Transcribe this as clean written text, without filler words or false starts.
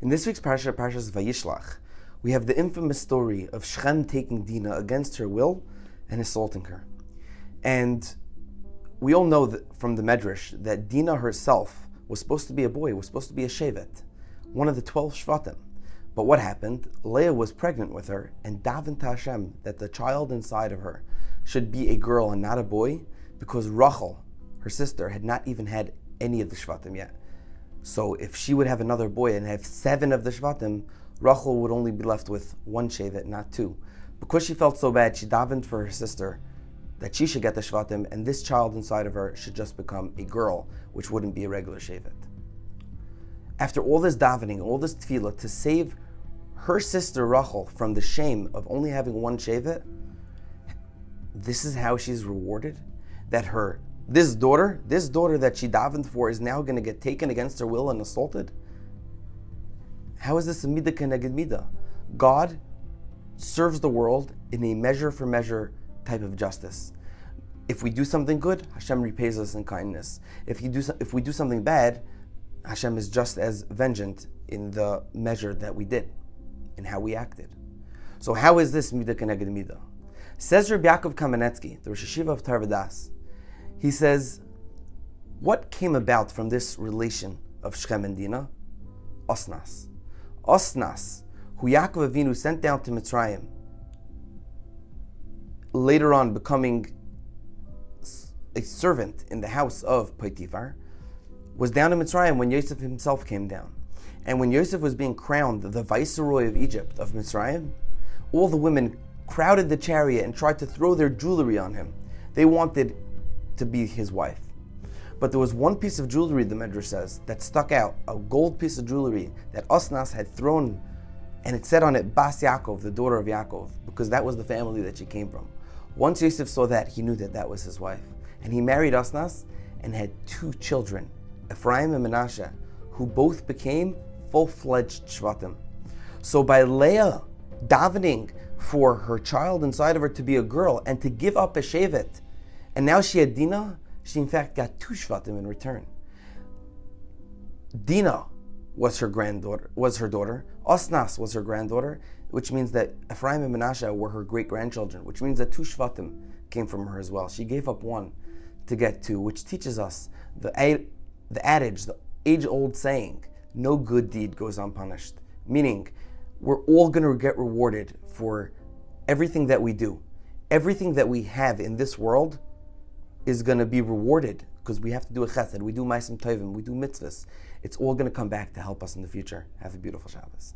In this week's Parsha, Parshas Vayishlach, we have the infamous story of Shem taking Dinah against her will and assaulting her. And we all know that from the Medrash that Dinah herself was supposed to be a boy, was supposed to be a Shevet, one of the 12 Shvatim. But what happened? Leah was pregnant with her and davened to Hashem that the child inside of her should be a girl and not a boy, because Rachel, her sister, had not even had any of the Shvatim yet. So if she would have another boy and have 7 of the Shvatim, Rachel would only be left with 1 Shevet, not 2. Because she felt so bad, she davened for her sister that she should get the Shvatim, and this child inside of her should just become a girl, which wouldn't be a regular Shevet. After all this davening, all this tefillah, to save her sister Rachel from the shame of only having 1 Shevet, this is how she's rewarded? That this daughter that she davened for is now going to get taken against her will and assaulted? How is this a midah keneged midah? God serves the world in a measure for measure type of justice. If we do something good, Hashem repays us in kindness. If we do something bad, Hashem is just as vengeant in the measure that we did, in how we acted. So how is this midah keneged midah? Says Rabbi Yaakov Kamenetsky, the Rosh Hashiva of Tarvadas, he says, what came about from this relation of Shem and Dinah? Osnas. Osnas, who Yaakov Avinu sent down to Mitzrayim, later on becoming a servant in the house of Potiphar, was down in Mitzrayim when Yosef himself came down. And when Yosef was being crowned the viceroy of Egypt, of Mitzrayim, all the women crowded the chariot and tried to throw their jewelry on him. They wanted to be his wife. But there was one piece of jewelry, the Medrash says, that stuck out, a gold piece of jewelry that Osnas had thrown, and it said on it, Bas Yaakov, the daughter of Yaakov, because that was the family that she came from. Once Yosef saw that, he knew that that was his wife. And he married Osnas and had 2 children, Ephraim and Menashe, who both became full-fledged Shvatim. So by Leah davening for her child inside of her to be a girl and to give up a Shevet, and now she had Dinah, she in fact got 2 Shvatim in return. Dinah was her daughter. Osnas was her granddaughter, which means that Ephraim and Menashe were her great-grandchildren, which means that 2 Shvatim came from her as well. She gave up 1 to get 2, which teaches us the adage, the age-old saying, no good deed goes unpunished. Meaning, we're all going to get rewarded for everything that we do. Everything that we have in this world is going to be rewarded because we have to do a chesed, we do ma'asim tovim, we do mitzvahs. It's all going to come back to help us in the future. Have a beautiful Shabbos.